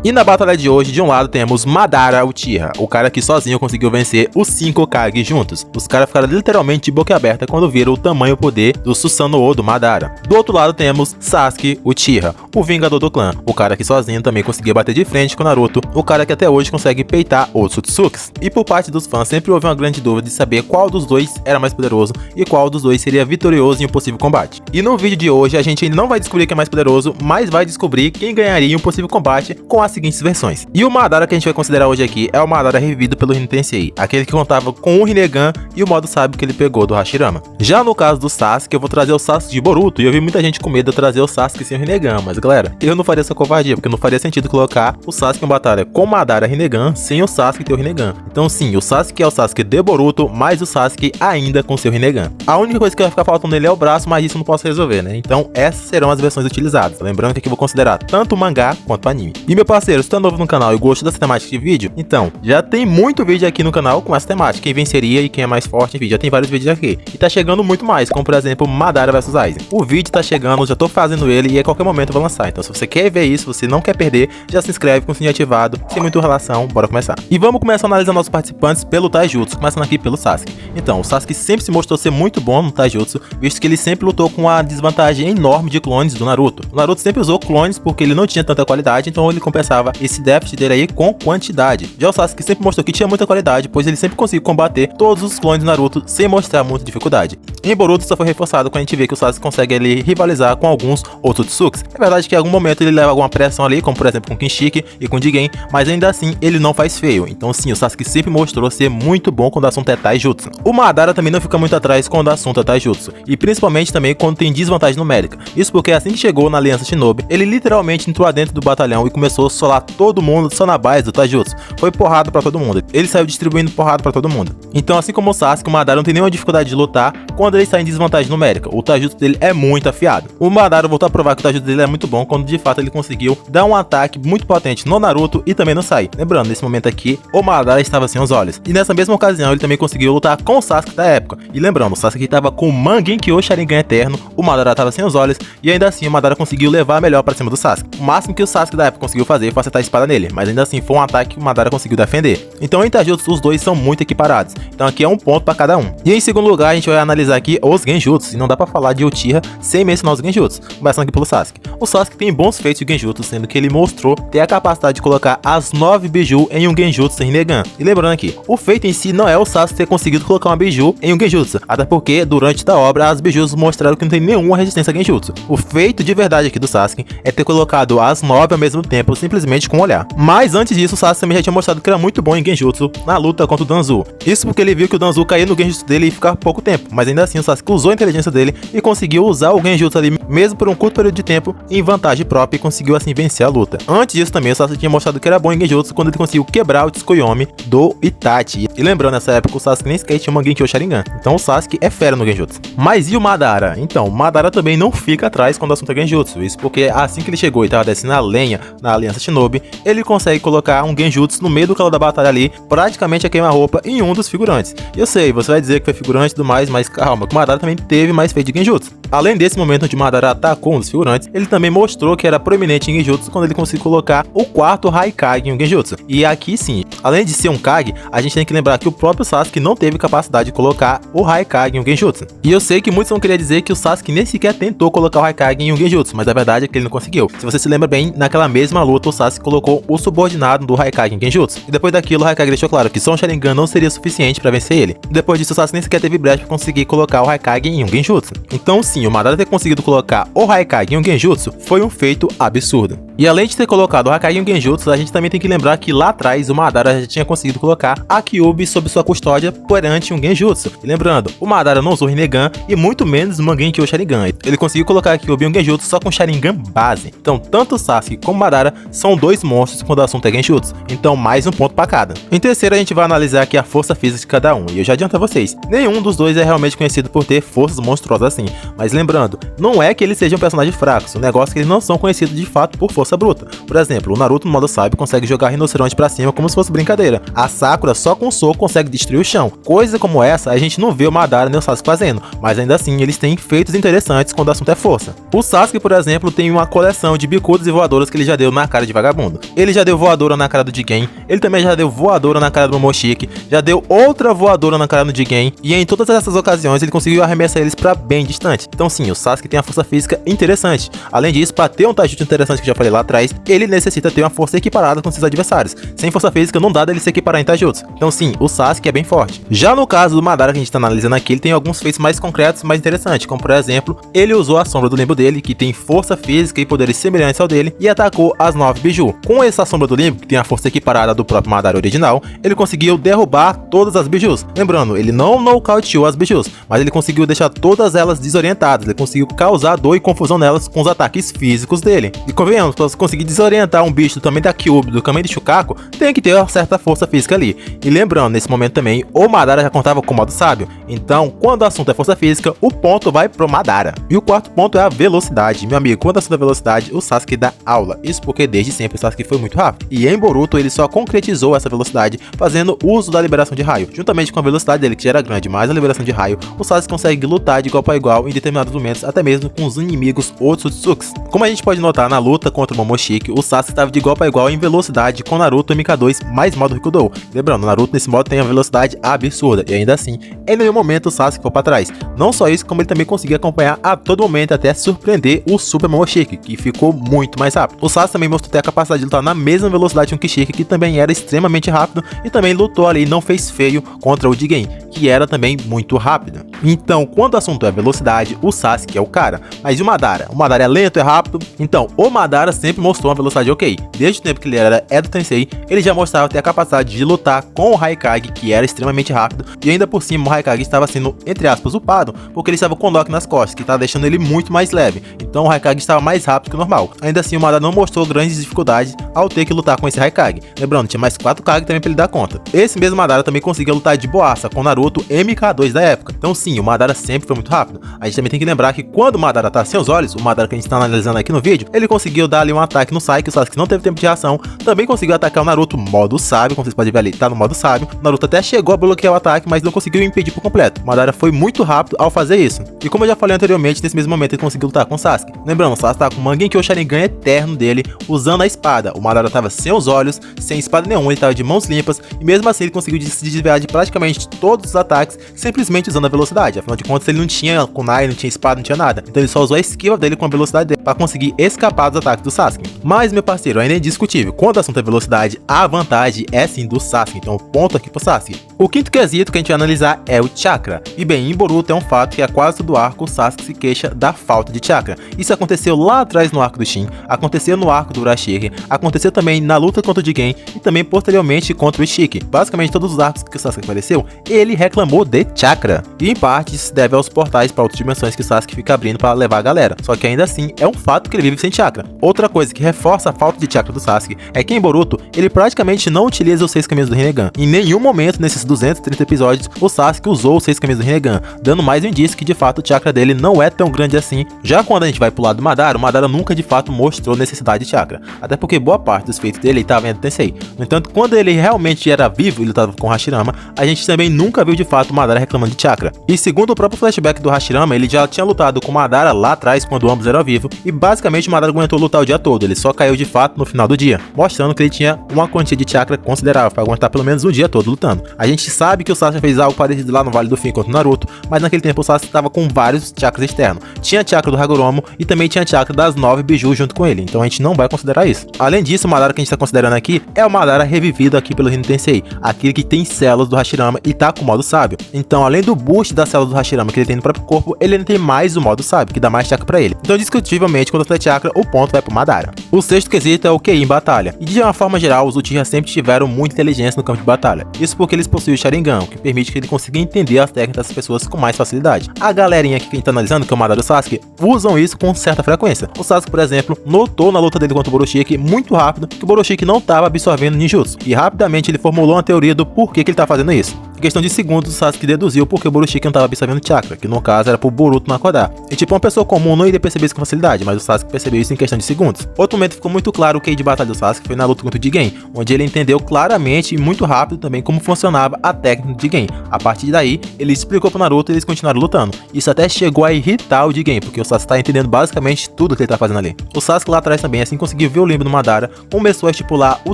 E na batalha de hoje, de um lado temos Madara Uchiha, o cara que sozinho conseguiu vencer os 5 Kage juntos. Os caras ficaram literalmente de boca aberta quando viram o tamanho e o poder do Susanoo do Madara. Do outro lado temos Sasuke Uchiha, o vingador do clã, o cara que sozinho também conseguia bater de frente com Naruto, o cara que até hoje consegue peitar os Otsutsuki. E por parte dos fãs sempre houve uma grande dúvida de saber qual dos dois era mais poderoso e qual dos dois seria vitorioso em um possível combate. E no vídeo de hoje a gente ainda não vai descobrir quem é mais poderoso, mas vai descobrir quem ganharia em um possível combate com as seguintes versões. E o Madara que a gente vai considerar hoje aqui é o Madara revivido pelo Rin Tensei, aquele que contava com o Rinnegan e o modo sábio que ele pegou do Hashirama. Já no caso do Sasuke, eu vou trazer o Sasuke de Boruto, e eu vi muita gente com medo de trazer o Sasuke sem o Rinnegan, mas galera, eu não faria essa covardia, porque não faria sentido colocar o Sasuke em batalha com Madara Rinnegan sem o Sasuke ter o Rinnegan. Então sim, o Sasuke é o Sasuke de Boruto, mas o Sasuke ainda com seu Rinnegan. A única coisa que vai ficar faltando nele é o braço, mas isso eu não posso resolver, né? Então essas serão as versões utilizadas. Lembrando que aqui eu vou considerar tanto o mangá quanto o anime. E meu parceiro, se tá novo no canal e gostou dessa temática de vídeo, então já tem muito vídeo aqui no canal com essa temática, quem venceria e quem é mais forte, enfim, já tem vários vídeos aqui. E tá chegando muito mais, como por exemplo Madara vs Aizen. O vídeo tá chegando, já tô fazendo ele e a qualquer momento eu vou lançar. Então se você quer ver isso, você não quer perder, já se inscreve com o sininho ativado, sem muita relação, bora começar. E vamos começar a analisar nossos participantes pelo Taijutsu, começando aqui pelo Sasuke. Então, o Sasuke sempre se mostrou ser muito bom no Taijutsu, visto que ele sempre lutou com a desvantagem enorme de clones do Naruto. O Naruto sempre usou clones porque ele não tinha tanta qualidade, então ele compensava esse déficit dele aí com quantidade. Já o Sasuke sempre mostrou que tinha muita qualidade, pois ele sempre conseguiu combater todos os clones do Naruto sem mostrar muita dificuldade. Em Boruto só foi reforçado quando a gente vê que o Sasuke consegue ele rivalizar com alguns Otsutsuki. É verdade que em algum momento ele leva alguma pressão ali, como por exemplo com Kinshiki e com Jigen, mas ainda assim ele não faz feio. Então sim, o Sasuke sempre mostrou ser muito bom quando o assunto é Taijutsu. O Madara também não fica muito atrás quando o assunto é Taijutsu, e principalmente também quando tem desvantagem numérica. Isso porque assim que chegou na Aliança Shinobi, ele literalmente entrou dentro do batalhão e começou a solar todo mundo só na base do Taijutsu. Foi porrada pra todo mundo. Ele saiu distribuindo porrada pra todo mundo. Então assim como o Sasuke, o Madara não tem nenhuma dificuldade de lutar quando ele está em desvantagem numérica. O Taijutsu dele é muito afiado. O Madara voltou a provar que o Taijutsu dele é muito bom quando de fato ele conseguiu dar um ataque muito potente no Naruto e também no Sai. Lembrando, nesse momento aqui, o Madara estava sem os olhos. E nessa mesma ocasião ele também conseguiu lutar com o Sasuke da época. E lembrando, o Sasuke estava com o Mangekyou Sharingan Eterno, o Madara estava sem os olhos, e ainda assim o Madara conseguiu levar melhor para cima do Sasuke. O máximo que o Sasuke da época conseguiu fazer foi acertar a espada nele, mas ainda assim foi um ataque que o Madara conseguiu defender. Então em Taijutsu os dois são muito equiparados. Então aqui é um ponto para cada um. E em segundo lugar a gente vai analisar aqui os Genjutsu, e não dá para falar de Uchiha sem mencionar os Genjutsu. Começando aqui pelo Sasuke. O Sasuke tem bons feitos de Genjutsu, sendo que ele mostrou ter a capacidade de colocar as 9 Biju em um Genjutsu Rinnegan. E lembrando aqui, o feito em si não é o Sasuke ter conseguido colocar uma Biju em um Genjutsu, até porque durante a obra as Bijus mostraram que não tem nenhuma resistência a Genjutsu. O feito de verdade aqui do Sasuke é ter colocado as 9 ao mesmo tempo, simplesmente com um olhar. Mas antes disso, o Sasuke também já tinha mostrado que era muito bom em Genjutsu na luta contra o Danzo. Isso porque ele viu que o Danzo caía no Genjutsu dele e ficava pouco tempo, mas ainda assim o Sasuke usou a inteligência dele e conseguiu usar o Genjutsu ali mesmo por um curto período de tempo em vantagem própria e conseguiu assim vencer a luta. Antes disso também o Sasuke tinha mostrado que era bom em Genjutsu quando ele conseguiu quebrar o Tsukuyomi do Itachi. E lembrando, nessa época o Sasuke nem sequer tinha uma Mangekyou Sharingan, então o Sasuke é fera no Genjutsu. Mas e o Madara? Então, o Madara também não fica atrás quando o assunto é Genjutsu, isso porque assim que ele chegou e tava descendo a lenha na Aliança Shinobi, ele consegue colocar um Genjutsu no meio do calor da batalha ali, praticamente a queima-roupa em um dos figurantes. E eu sei, você vai dizer que foi figurante e tudo mais, mas calma, que o Madara também teve mais feito de Genjutsu. Além desse momento onde o Madara atacou um dos figurantes, ele também mostrou que era proeminente em Genjutsu quando ele conseguiu colocar o quarto Haikage em um Genjutsu. E aqui sim, além de ser um Kage, a gente tem que lembrar que o próprio Sasuke não teve capacidade de colocar o Haikage em um Genjutsu. E eu sei que muitos vão querer dizer que o Sasuke nem sequer tentou colocar o Haikage em um Genjutsu, mas a verdade é que ele não conseguiu. Se você se lembra bem, naquela mesma luta o Sasuke colocou o subordinado do Haikage em Genjutsu. E depois daquilo o Haikage deixou claro que só um Sharingan não seria suficiente para vencer ele. E depois disso o Sasuke nem sequer teve brecha para conseguir colocar o Haikage em um Genjutsu. Então sim, o Madara ter conseguido colocar o Haikage em um Genjutsu foi um feito absurdo. E além de ter colocado o Haikage em um Genjutsu, a gente também tem que lembrar que lá atrás o Madara já tinha conseguido colocar a Kyuubi sob sua custódia perante um Genjutsu. E lembrando, o Madara não usou Rinnegan e muito menos o Mangekyou Sharingan. Ele conseguiu colocar a Kyuubi em um Genjutsu só com Sharingan base. Então tanto o Sasuke como o Madara são dois monstros quando o assunto é Genjutsu. Então mais um ponto para cada. Em terceiro a gente vai analisar aqui a força física de cada um. E eu já adianto a vocês, nenhum dos dois é realmente conhecido por ter forças monstruosas assim. Mas lembrando, não é que eles sejam personagens fracos, o negócio é que eles não são conhecidos de fato por força força bruta. Por exemplo, o Naruto no modo sábio consegue jogar rinoceronte pra cima como se fosse brincadeira. A Sakura só com soco consegue destruir o chão. Coisa como essa a gente não vê o Madara nem o Sasuke fazendo, mas ainda assim eles têm feitos interessantes quando o assunto é força. O Sasuke, por exemplo, tem uma coleção de bicudas e voadoras que ele já deu na cara de vagabundo. Ele já deu voadora na cara do Jigen, ele também já deu voadora na cara do Momoshiki, já deu outra voadora na cara do Jigen, e em todas essas ocasiões ele conseguiu arremessar eles pra bem distante. Então sim, o Sasuke tem uma força física interessante. Além disso, para ter um taijutsu interessante que eu já falei lá atrás, ele necessita ter uma força equiparada com seus adversários. Sem força física não dá dele se equiparar em taijutsu. Então sim, o Sasuke é bem forte. Já no caso do Madara que a gente tá analisando aqui, ele tem alguns feitos mais concretos, mais interessantes, como por exemplo, ele usou a sombra do limbo dele, que tem força física e poderes semelhantes ao dele, e atacou as 9 biju. Com essa sombra do limbo, que tem a força equiparada do próprio Madara original, ele conseguiu derrubar todas as bijus. Lembrando, ele não nocauteou as bijus, mas ele conseguiu deixar todas elas desorientadas, ele conseguiu causar dor e confusão nelas com os ataques físicos dele. E convenhamos, para você conseguir desorientar um bicho do tamanho da Kyuubi, do tamanho de Shukaku, tem que ter uma certa força física ali. E lembrando, nesse momento também, o Madara já contava com o modo sábio. Então, quando o assunto é força física, o ponto vai pro Madara. E o quarto ponto é a velocidade. Meu amigo, quando o assunto é velocidade, o Sasuke dá aula. Isso porque desde sempre o Sasuke foi muito rápido. E em Boruto ele só concretizou essa velocidade fazendo uso da liberação de raio. Juntamente com a velocidade dele, que já era grande, mais a liberação de raio, o Sasuke consegue lutar de igual para igual em determinados momentos, até mesmo com os inimigos Otsutsukis. Como a gente pode notar na luta contra o Momoshiki, o Sasuke estava de igual para igual em velocidade com Naruto MK2 mais modo Rikudou. Lembrando, Naruto nesse modo tem uma velocidade absurda, e ainda assim, em nenhum momento o Sasuke ficou para trás. Não só isso, como ele também conseguia acompanhar a todo momento até surpreender o Super Momoshiki, que ficou muito mais rápido. O Sasuke também mostrou ter a capacidade de lutar na mesma velocidade que o Kishiki, que também era extremamente rápido, e também lutou ali e não fez feio contra o Jigen, que era também muito rápido. Então, quando o assunto é velocidade, o Sasuke é o cara. Mas e o Madara? O Madara é lento, é rápido? Então, o Madara sempre mostrou uma velocidade ok. Desde o tempo que ele era Edo Tensei, ele já mostrava ter a capacidade de lutar com o Raikage, que era extremamente rápido, e ainda por cima o Raikage estava sendo, entre aspas, upado, porque ele estava com o Nock nas costas, que estava deixando ele muito mais leve. Então o Raikage estava mais rápido que o normal. Ainda assim, o Madara não mostrou grandes dificuldades ao ter que lutar com esse Raikage. Lembrando, tinha mais 4 Kage também para ele dar conta. Esse mesmo Madara também conseguia lutar de boaça com o Naruto MK2 da época. Então sim, o Madara sempre foi muito rápido. A gente também tem que lembrar que quando o Madara tá sem os olhos, o Madara que a gente tá analisando aqui no vídeo, ele conseguiu dar ali um ataque no Sai, que o Sasuke não teve tempo de reação. Também conseguiu atacar o Naruto modo sábio, como vocês podem ver ali, tá no modo sábio. O Naruto até chegou a bloquear o ataque, mas não conseguiu impedir por completo. O Madara foi muito rápido ao fazer isso. E como eu já falei anteriormente, nesse mesmo momento ele conseguiu lutar com o Sasuke. Lembrando, o Sasuke tá com o Mangekyou Sharingan eterno dele, usando a espada. O Madara tava sem os olhos, sem espada nenhuma, ele tava de mãos limpas, e mesmo assim ele conseguiu se desviar de praticamente todos os ataques, simplesmente usando a velocidade. Afinal de contas, ele não tinha kunai, não tinha espada, não tinha nada. Então ele só usou a esquiva dele com a velocidade dele para conseguir escapar dos ataques do Sasuke. Mas, meu parceiro, ainda é indiscutível. Quando o assunto é velocidade, a vantagem é sim do Sasuke. Então, ponto aqui pro Sasuke. O quinto quesito que a gente vai analisar é o chakra. E bem, em Boruto é um fato que a quase todo arco o Sasuke se queixa da falta de chakra. Isso aconteceu lá atrás no arco do Shin, aconteceu no arco do Urashiki, aconteceu também na luta contra o Jigen e também posteriormente contra o Ishiki. Basicamente todos os arcos que o Sasuke apareceu, ele reclamou de chakra. E em parte isso se deve aos portais para outras dimensões que o Sasuke fica abrindo para levar a galera. Só que ainda assim é um fato que ele vive sem chakra. Outra coisa que reforça a falta de chakra do Sasuke é que em Boruto ele praticamente não utiliza os 6 caminhos do Rinnegan. Em nenhum momento nesses 230 episódios o Sasuke usou os 6 caminhos do Rinnegan, dando mais um indício que de fato o chakra dele não é tão grande assim. Já quando a gente vai pro lado do Madara, o Madara nunca de fato mostrou necessidade de chakra, até porque boa parte dos feitos dele estava em Edo Tensei. No entanto, quando ele realmente era vivo e lutava com o Hashirama, a gente também nunca viu de fato o Madara reclamando de chakra. E segundo o próprio flashback do Hashirama, ele já tinha lutado com o Madara lá atrás quando ambos eram vivos, e basicamente o Madara aguentou lutar o dia todo, ele só caiu de fato no final do dia, mostrando que ele tinha uma quantia de chakra considerável para aguentar pelo menos um dia todo lutando. A gente sabe que o Sasuke fez algo parecido lá no Vale do Fim contra o Naruto, mas naquele tempo o Sasuke estava com vários chakras externos. Tinha chakra do Hagoromo e também tinha chakra das 9 biju junto com ele, então a gente não vai considerar isso. Além disso, o Madara que a gente está considerando aqui é o Madara revivido aqui pelo Rin Tensei, aquele que tem células do Hashirama e tá com o modo sábio. Então, além do boost das células do Hashirama que ele tem no próprio corpo, ele ainda tem mais o modo sábio, que dá mais chakra pra ele. Então, discutivelmente, quando for chakra, o ponto vai pro Madara. O sexto quesito é o QI em batalha. E de uma forma geral, os Uchiha sempre tiveram muita inteligência no campo de batalha. Isso porque eles possuem o Sharingan, o que permite que ele consiga entender as técnicas das pessoas com mais facilidade. A galerinha aqui que a gente tá analisando, que é o Madara e o Sasuke, usam isso com certa frequência. O Sasuke, por exemplo, notou na luta dele contra o Boroshiki muito rápido que o Boroshiki não estava absorvendo ninjutsu, e rapidamente ele formulou uma teoria do porquê que ele tá fazendo isso. Em questão de segundos, o Sasuke deduziu porque o Borushiki não estava absorvendo chakra, que no caso era pro Boruto não acordar. E tipo, uma pessoa comum não iria perceber isso com facilidade, mas o Sasuke percebeu isso em questão de segundos. Outro momento ficou muito claro o que de batalha do Sasuke foi na luta contra o Jigen, onde ele entendeu claramente e muito rápido também como funcionava a técnica do Jigen. A partir daí, ele explicou pro Naruto e eles continuaram lutando. Isso até chegou a irritar o Jigen, porque o Sasuke tá entendendo basicamente tudo que ele tá fazendo ali. O Sasuke lá atrás também, assim conseguiu ver o limbo do Madara, começou a estipular o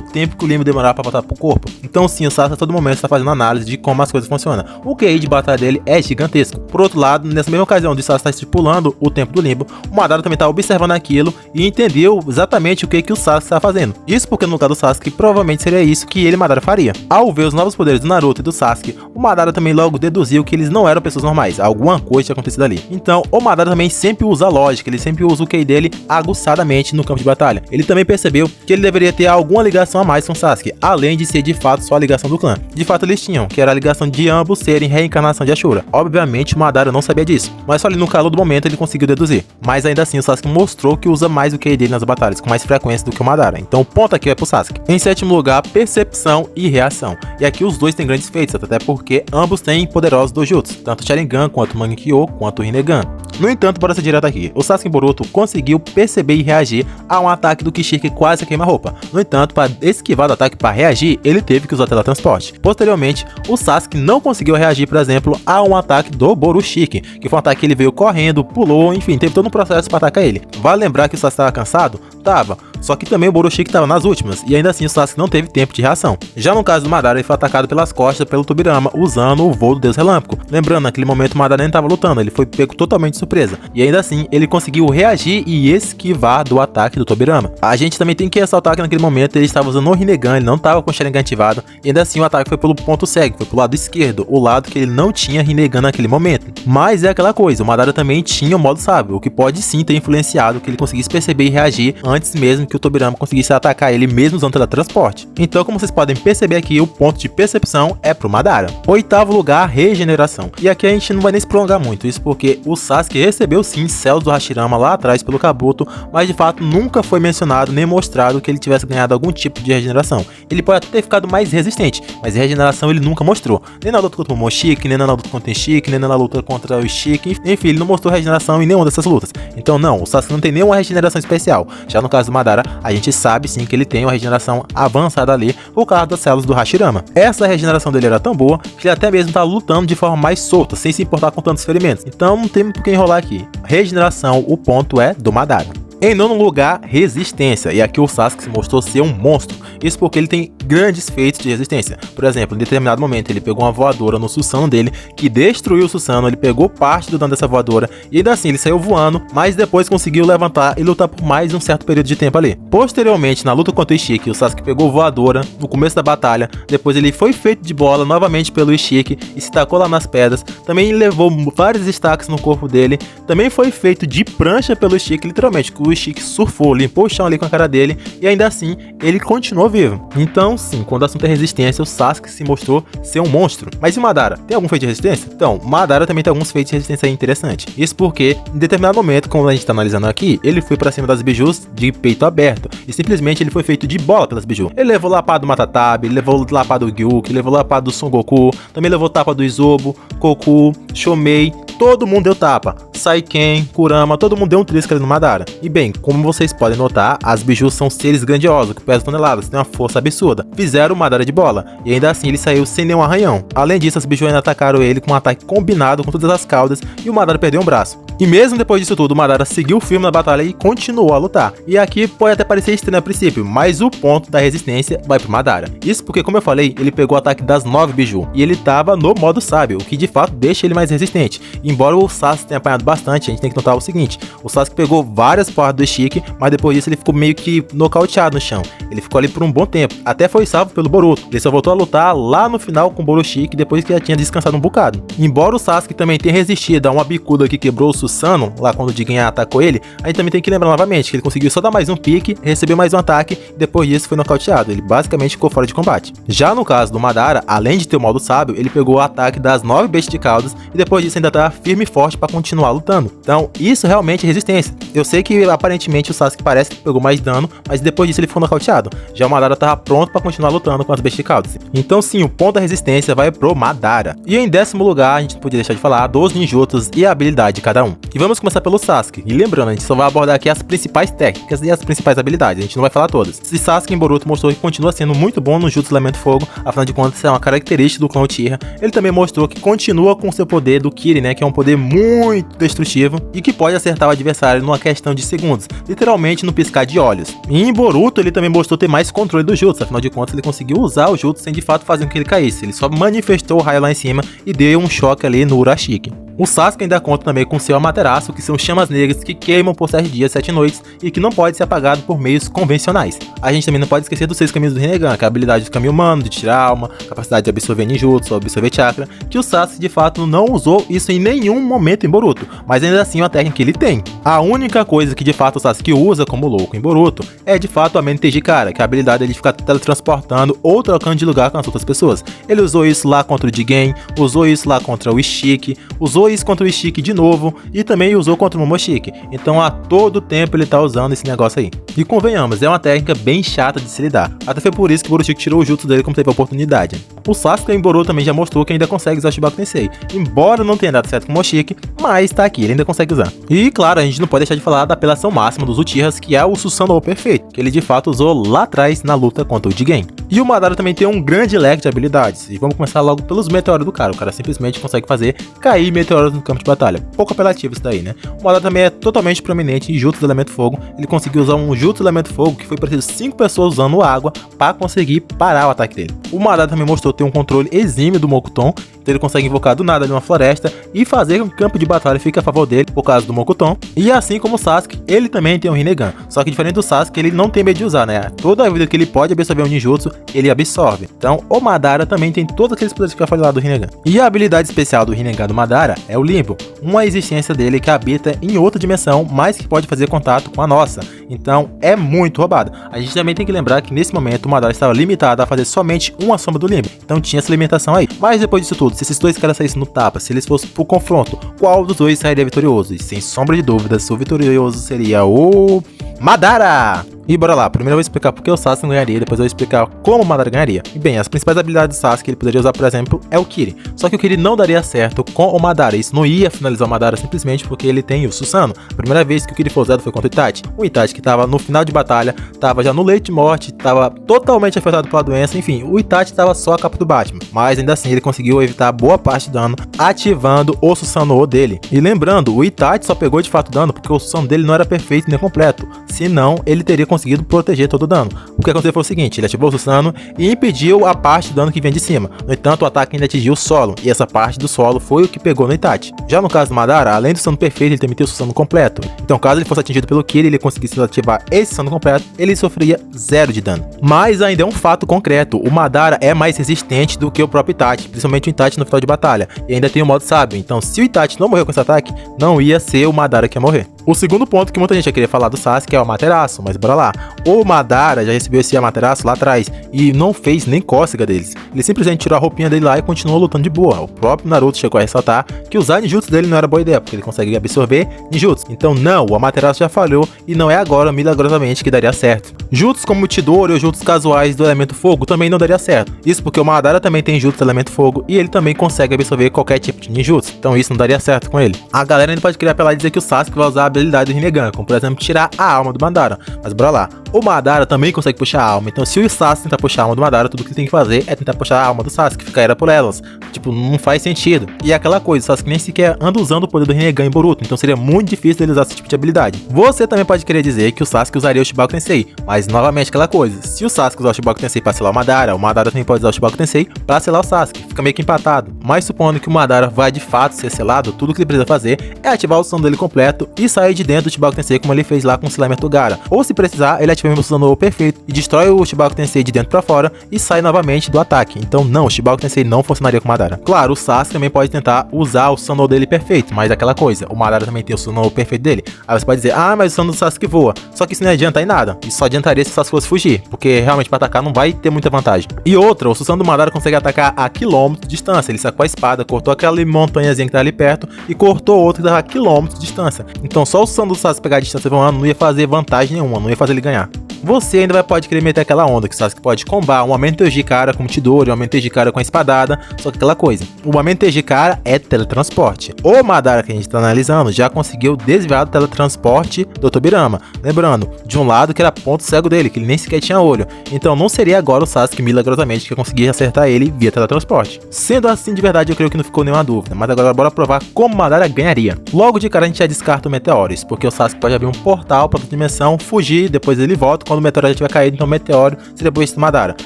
tempo que o limbo demorava pra voltar pro corpo. Então sim, o Sasuke a todo momento está fazendo análise de como as coisas funcionam. O QI de batalha dele é gigantesco. Por outro lado, nessa mesma ocasião de Sasuke estar estipulando o tempo do limbo, o Madara também tá observando aquilo e entendeu exatamente o que o Sasuke está fazendo. Isso porque no lugar do Sasuke, provavelmente seria isso que ele, Madara, faria. Ao ver os novos poderes do Naruto e do Sasuke, o Madara também logo deduziu que eles não eram pessoas normais, alguma coisa tinha acontecido ali. Então, o Madara também sempre usa a lógica, ele sempre usa o QI dele aguçadamente no campo de batalha. Ele também percebeu que ele deveria ter alguma ligação a mais com o Sasuke, além de ser de fato só a ligação do clã. De fato eles tinham, que era a ligação de ambos serem reencarnação de Ashura. Obviamente o Madara não sabia disso, mas só ali no calor do momento ele conseguiu deduzir. Mas ainda assim o Sasuke mostrou que usa mais o QI dele nas batalhas, com mais frequência do que o Madara. Então o ponto aqui é pro Sasuke. Em sétimo lugar, percepção e reação. E aqui os dois têm grandes feitos, até porque ambos têm poderosos dojutsu, tanto o Sharingan quanto o Mangekyo quanto o Rinnegan. No entanto, bora ser direto aqui, o Sasuke Boruto conseguiu perceber e reagir a um ataque do Kishiki quase queima-roupa. No entanto, para esquivar do ataque para reagir, ele teve que usar teletransporte. Posteriormente, o Sasuke não conseguiu reagir, por exemplo, a um ataque do Borushiki, que foi um ataque que ele veio correndo, pulou, enfim, teve todo um processo para atacar ele. Vale lembrar que o Sasuke estava cansado? Tava. Só que também o Borushiki estava nas últimas, e ainda assim o Sasuke não teve tempo de reação. Já no caso do Madara, ele foi atacado pelas costas pelo Tobirama, usando o voo do Deus Relâmpago. Lembrando, naquele momento o Madara nem estava lutando, ele foi pego totalmente de surpresa. E ainda assim, ele conseguiu reagir e esquivar do ataque do Tobirama. A gente também tem que ressaltar que naquele momento ele estava usando o Rinnegan, ele não estava com o Sharingan ativado, e ainda assim o ataque foi pelo ponto cego, foi pro lado esquerdo, o lado que ele não tinha Rinnegan naquele momento. Mas é aquela coisa, o Madara também tinha o modo sábio, o que pode sim ter influenciado que ele conseguisse perceber e reagir antes mesmo que o Tobirama conseguisse atacar ele mesmo usando teletransporte. Então, como vocês podem perceber aqui, o ponto de percepção é pro Madara. Oitavo lugar, regeneração. E aqui a gente não vai nem se prolongar muito, isso porque o Sasuke recebeu sim céus do Hashirama lá atrás pelo Kabuto, mas de fato nunca foi mencionado nem mostrado que ele tivesse ganhado algum tipo de regeneração. Ele pode até ter ficado mais resistente, mas regeneração ele nunca mostrou. Nem na luta contra o Momoshiki, nem na luta contra o Tenshinki, nem na luta contra o Ishiki, enfim, ele não mostrou regeneração em nenhuma dessas lutas. Então não, o Sasuke não tem nenhuma regeneração especial. Já no caso do Madara, a gente sabe sim que ele tem uma regeneração avançada ali por causa das células do Hashirama. Essa regeneração dele era tão boa que ele até mesmo tá lutando de forma mais solta, sem se importar com tantos ferimentos. Então não tem por que enrolar aqui. Regeneração, o ponto é do Madara. Em nono lugar, resistência, e aqui o Sasuke se mostrou ser um monstro, isso porque ele tem grandes feitos de resistência. Por exemplo, em determinado momento ele pegou uma voadora no Susanoo dele, que destruiu o Susanoo, ele pegou parte do dano dessa voadora, e ainda assim ele saiu voando, mas depois conseguiu levantar e lutar por mais um certo período de tempo ali. Posteriormente, na luta contra o Ishiki, o Sasuke pegou voadora no começo da batalha, depois ele foi feito de bola novamente pelo Ishiki e se tacou lá nas pedras, também levou vários destaques no corpo dele, também foi feito de prancha pelo Ishiki, literalmente, o Ishiki surfou, limpou o chão ali com a cara dele e ainda assim ele continuou vivo. Então sim, quando o assunto é resistência, o Sasuke se mostrou ser um monstro. Mas e o Madara? Tem algum feito de resistência? Então, Madara também tem alguns feitos de resistência aí interessantes. Isso porque, em determinado momento, como a gente tá analisando aqui, ele foi pra cima das bijus de peito aberto e simplesmente ele foi feito de bola pelas bijus. Ele levou lapada do Matatabi, ele levou lapada do Gyuki, levou lapada do Son Goku, também levou tapa do Izobo, Goku, Shomei, todo mundo deu tapa. Saiken, Kurama, todo mundo deu um trisco ali no Madara. E bem, como vocês podem notar, as bijus são seres grandiosos, que pesam toneladas, têm uma força absurda. Fizeram o Madara de bola, e ainda assim ele saiu sem nenhum arranhão. Além disso, as bijus ainda atacaram ele com um ataque combinado com todas as caudas, e o Madara perdeu um braço. E mesmo depois disso tudo, o Madara seguiu firme na batalha e continuou a lutar. E aqui pode até parecer estranho a princípio, mas o ponto da resistência vai pro Madara. Isso porque, como eu falei, ele pegou o ataque das 9 bijus, e ele tava no modo sábio, o que de fato deixa ele mais resistente. Embora o Sasuke tenha apanhado bastante, a gente tem que notar o seguinte: o Sasuke pegou várias porras do Ishiki, mas depois disso ele ficou meio que nocauteado no chão. Ele ficou ali por um bom tempo, até foi salvo pelo Boruto. Ele só voltou a lutar lá no final com o Borushiki, depois que já tinha descansado um bocado. Embora o Sasuke também tenha resistido a uma bicuda que quebrou o Susanoo, lá quando o Jigen atacou ele, a gente também tem que lembrar novamente que ele conseguiu só dar mais um pique, recebeu mais um ataque, e depois disso foi nocauteado. Ele basicamente ficou fora de combate. Já no caso do Madara, além de ter o modo sábio, ele pegou o ataque das 9 bestas de caudas e depois disso ainda tá firme e forte para continuar lutando. Então isso realmente é resistência. Eu sei que aparentemente o Sasuke parece que pegou mais dano, mas depois disso ele ficou nocauteado. Já o Madara tava pronto para continuar lutando com as bestas de caudas. Então sim, o ponto da resistência vai pro Madara. E em 10º lugar, a gente não podia deixar de falar dos ninjutsus e a habilidade de cada um. E vamos começar pelo Sasuke. E lembrando, a gente só vai abordar aqui as principais técnicas e as principais habilidades. A gente não vai falar todas. Se Sasuke em Boruto mostrou que continua sendo muito bom no Jutsu Elemento Fogo, afinal de contas é uma característica do clã Uchiha. Ele também mostrou que continua com seu poder do Kirin, né, que é um poder muito destrutivo e que pode acertar o adversário numa questão de segundos, literalmente no piscar de olhos. E em Boruto ele também mostrou ter mais controle do Jutsu, afinal de contas ele conseguiu usar o Jutsu sem de fato fazer com que ele caísse. Ele só manifestou o raio lá em cima e deu um choque ali no Urashiki. O Sasuke ainda conta também com seu Amaterasu, que são chamas negras que queimam por 7 dias, 7 noites e que não pode ser apagado por meios convencionais. A gente também não pode esquecer dos 6 caminhos do Rinnegan, que é a habilidade do caminho humano, de tirar alma, capacidade de absorver ninjutsu, absorver chakra, que o Sasuke de fato não usou isso em nenhum momento em Boruto, mas ainda assim é uma técnica que ele tem. A única coisa que de fato o Sasuke usa como louco em Boruto é de fato a mente de cara, que é a habilidade dele de ficar teletransportando ou trocando de lugar com as outras pessoas. Ele usou isso lá contra o Jigen, usou isso lá contra o Ishiki, usou isso contra o Ishiki de novo e também usou contra o Momoshiki. Então a todo tempo ele tá usando esse negócio aí. E convenhamos, é uma técnica bem chata de se lidar. Até foi por isso que o Boruto tirou o jutsu dele como teve a oportunidade. O Sasuke em Boruto também já mostrou que ainda consegue usar o Shibaku Tensei. Embora não tenha dado certo com o Momoshiki, mas tá aqui, ele ainda consegue usar. E claro, a gente não pode deixar de falar da apelação máxima dos Uchihas, que é o Susanoo perfeito, que ele de fato usou lá atrás na luta contra o Jigen. E o Madara também tem um grande leque de habilidades. E vamos começar logo pelos meteoros do cara. O cara simplesmente consegue fazer cair meteoros no campo de batalha. Pouco apelativo isso daí, né? O Madara também é totalmente prominente em jutsu do Elemento Fogo. Ele conseguiu usar um jutsu do Elemento Fogo que foi preciso 5 pessoas usando água para conseguir parar o ataque dele. O Madara também mostrou ter um controle exímio do Mokuton. Então ele consegue invocar do nada ali uma floresta e fazer com que o campo de batalha fique a favor dele por causa do Mokuton. E assim como o Sasuke, ele também tem um Rinnegan. Só que diferente do Sasuke, ele não tem medo de usar, né? Toda a vida que ele pode absorver um ninjutsu, ele absorve. Então o Madara também tem todos aqueles poderes que eu falei lá do Rinnegan. E a habilidade especial do Rinnegan do Madara é o Limbo, uma existência dele que habita em outra dimensão, mas que pode fazer contato com a nossa. Então é muito roubado. A gente também tem que lembrar que nesse momento o Madara estava limitado a fazer somente uma sombra do Limbo. Então tinha essa limitação aí. Mas depois disso tudo, se esses dois caras saíssem no tapa, se eles fossem pro confronto, qual dos dois sairia vitorioso? E sem sombra de dúvidas, o vitorioso seria o Madara! E bora lá, primeiro eu vou explicar porque o Sasuke não ganharia, depois eu vou explicar como o Madara ganharia. E bem, as principais habilidades do Sasuke que ele poderia usar, por exemplo, é o Kirin. Só que o Kirin não daria certo com o Madara, isso não ia finalizar o Madara simplesmente porque ele tem o Susanoo. A primeira vez que o Kirin foi usado foi contra o Itachi. O Itachi que tava no final de batalha, tava já no leito de morte, tava totalmente afetado pela doença, enfim, o Itachi tava só a capa do Batman. Mas ainda assim ele conseguiu evitar boa parte do dano, ativando o Susanoo dele. E lembrando, o Itachi só pegou de fato dano porque o Susanoo dele não era perfeito nem completo, senão ele teria conseguido proteger todo o dano. O que aconteceu foi o seguinte, ele ativou o Susanoo e impediu a parte do dano que vem de cima. No entanto, o ataque ainda atingiu o solo, e essa parte do solo foi o que pegou no Itachi. Já no caso do Madara, além do Susanoo perfeito, ele também tem o Susanoo completo. Então, caso ele fosse atingido pelo Kirin e ele conseguisse ativar esse Susanoo completo, ele sofria 0 de dano. Mas ainda é um fato concreto, o Madara é mais resistente do que o próprio Itachi, principalmente o Itachi no final de batalha, e ainda tem o modo sábio. Então, se o Itachi não morreu com esse ataque, não ia ser o Madara que ia morrer. O segundo ponto que muita gente ia querer falar do Sasuke é o Amaterasu, mas bora lá. O Madara já recebeu esse Amaterasu lá atrás e não fez nem cócega deles. Ele simplesmente tirou a roupinha dele lá e continuou lutando de boa. O próprio Naruto chegou a ressaltar que usar ninjutsu dele não era boa ideia, porque ele consegue absorver ninjutsu. Então não, o Amaterasu já falhou e não é agora, milagrosamente, que daria certo. Jutsus como o Chidori ou jutsus casuais do Elemento Fogo também não daria certo. Isso porque o Madara também tem jutsu do Elemento Fogo e ele também consegue absorver qualquer tipo de ninjutsu. Então isso não daria certo com ele. A galera ainda pode querer apelar e dizer que o Sasuke vai usar a habilidade do Rinnegan, como por exemplo tirar a alma do Madara. Mas bora lá. O Madara também consegue puxar a alma, então se o Sasuke tentar puxar a alma do Madara, tudo que ele tem que fazer é tentar puxar a alma do Sasuke, ficar era por elas. Tipo, não faz sentido. E é aquela coisa, o Sasuke nem sequer anda usando o poder do Rinnegan em Boruto, então seria muito difícil ele usar esse tipo de habilidade. Você também pode querer dizer que o Sasuke usaria o Shibaku Tensei, mas novamente aquela coisa, se o Sasuke usar o Shibaku Tensei pra selar o Madara também pode usar o Shibaku Tensei pra selar o Sasuke, fica meio que empatado. Mas supondo que o Madara vai de fato ser selado, tudo que ele precisa fazer é ativar o som dele completo e sair de dentro do Shibaku Tensei como ele fez lá com o selamento do Gaara, ou se precisar, ele ativamente o Susanoo perfeito e destrói o Shibaku Tensei de dentro pra fora e sai novamente do ataque. Então não, o Shibaku Tensei não funcionaria com o Madara. Claro, o Sasuke também pode tentar usar o Susanoo dele perfeito, mas aquela coisa, o Madara também tem o Susanoo perfeito dele. Aí você pode dizer, ah, mas o Susanoo do Sasuke voa. Só que isso não adianta em nada. Isso só adiantaria se o Sasuke fosse fugir, porque realmente pra atacar não vai ter muita vantagem. E outra, o Susanoo do Madara consegue atacar a quilômetros de distância. Ele sacou a espada, cortou aquela montanhazinha que tá ali perto e cortou outra que tava a quilômetros de distância. Então só o Susanoo do Sasuke pegar a distância voando não ia fazer vantagem nenhuma, não ia fazer ele ganhar. Você ainda pode querer meter aquela onda que o Sasuke pode combar um aumento de cara com o Chidori, um aumento de cara com a espadada, só que aquela coisa, o aumento de cara é teletransporte. O Madara que a gente tá analisando já conseguiu desviar do teletransporte do Tobirama, lembrando, de um lado que era ponto cego dele, que ele nem sequer tinha olho, então não seria agora o Sasuke milagrosamente que conseguia acertar ele via teletransporte. Sendo assim, de verdade, eu creio que não ficou nenhuma dúvida, mas agora bora provar como o Madara ganharia. Logo de cara a gente já descarta o Meteoros, porque o Sasuke pode abrir um portal para outra dimensão, fugir, depois ele volta quando o meteoro já tiver caído, então o meteoro seria burrice do Madara.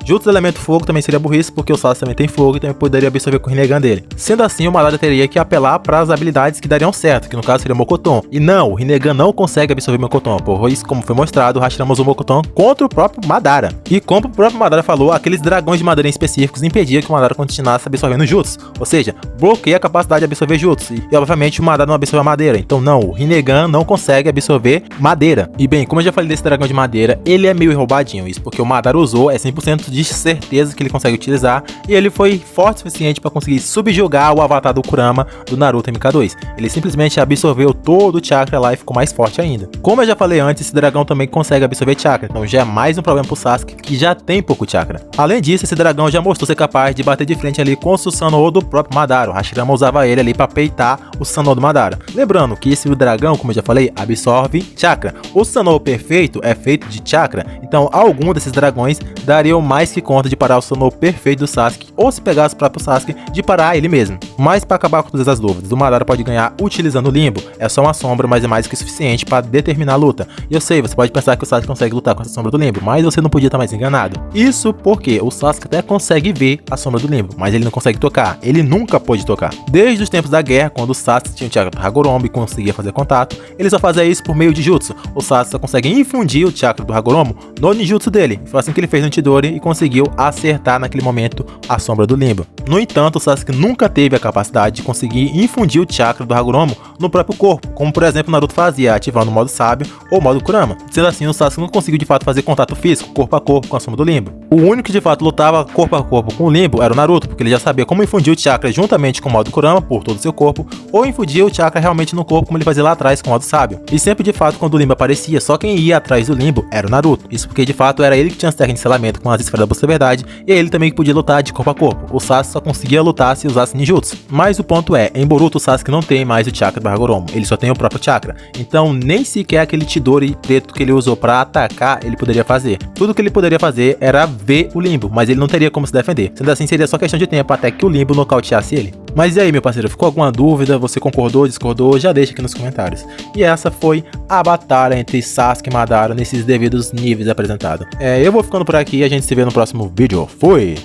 Junto do elemento fogo também seria burrice, porque o Sasuke também tem fogo e também poderia absorver com o Rinnegan dele. Sendo assim, o Madara teria que apelar para as habilidades que dariam certo, que no caso seria o Mokoton. E não, o Rinnegan não consegue absorver o Mokoton, pois, como foi mostrado, o Hashirama usou o Mokoton contra o próprio Madara. E como o próprio Madara falou, aqueles dragões de madeira em específicos impediam que o Madara continuasse absorvendo Jutsu, ou seja, bloqueia a capacidade de absorver Jutsu. E obviamente o Madara não absorve a madeira, então não, o Rinnegan não consegue absorver madeira. E bem, como eu já falei desse dragão de madeira, ele é meio roubadinho, isso porque o Madara usou, é 100% de certeza que ele consegue utilizar, e ele foi forte o suficiente para conseguir subjugar o avatar do Kurama do Naruto MK2. Ele simplesmente absorveu todo o chakra lá e ficou mais forte ainda. Como eu já falei antes, esse dragão também consegue absorver chakra, então já é mais um problema pro Sasuke, que já tem pouco chakra. Além disso, esse dragão já mostrou ser capaz de bater de frente ali com o Susanoo do próprio Madara. O Hashirama usava ele ali para peitar o Susanoo do Madara. Lembrando que esse dragão, como eu já falei, absorve chakra. O Susanoo perfeito é feito de chakra, então algum desses dragões dariam mais que conta de parar o Susanoo perfeito do Sasuke, ou se pegasse o próprio Sasuke, de parar ele mesmo. Mas para acabar com todas as dúvidas, o Madara pode ganhar utilizando o Limbo, é só uma sombra, mas é mais que suficiente para determinar a luta. E eu sei, você pode pensar que o Sasuke consegue lutar com essa sombra do Limbo, mas você não podia estar mais enganado. Isso porque o Sasuke até consegue ver a sombra do Limbo, mas ele não consegue tocar, ele nunca pôde tocar. Desde os tempos da guerra, quando o Sasuke tinha o chakra do Hagoromo e conseguia fazer contato, ele só fazia isso por meio de Jutsu. O Sasuke só consegue infundir o chakra do Hagoromo no ninjutsu dele. Foi assim que ele fez no Chidori e conseguiu acertar naquele momento a sombra do Limbo. No entanto, o Sasuke nunca teve a capacidade de conseguir infundir o chakra do Hagoromo no próprio corpo, como por exemplo o Naruto fazia, ativando o modo sábio ou o modo Kurama. Sendo assim, o Sasuke não conseguiu de fato fazer contato físico, corpo a corpo com a sombra do Limbo. O único que de fato lutava corpo a corpo com o Limbo era o Naruto, porque ele já sabia como infundir o chakra juntamente com o modo Kurama por todo o seu corpo, ou infundir o chakra realmente no corpo como ele fazia lá atrás com o modo sábio. E sempre de fato quando o Limbo aparecia, só quem ia atrás do Limbo era o Naruto. Isso porque de fato era ele que tinha as técnicas de selamento com as esferas da bolsa da verdade, e ele também que podia lutar de corpo a corpo. O Sasuke só conseguia lutar se usasse ninjutsu. Mas o ponto é, em Boruto o Sasuke não tem mais o chakra do Hagoromo, ele só tem o próprio chakra. Então nem sequer aquele Chidori preto que ele usou pra atacar ele poderia fazer. Tudo que ele poderia fazer era ver o Limbo, mas ele não teria como se defender. Sendo assim, seria só questão de tempo até que o Limbo nocauteasse ele. Mas e aí, meu parceiro, ficou alguma dúvida? Você concordou, discordou? Já deixa aqui nos comentários. E essa foi a batalha entre Sasuke e Madara nesses devidos níveis apresentados. Eu vou ficando por aqui e a gente se vê no próximo vídeo. Fui!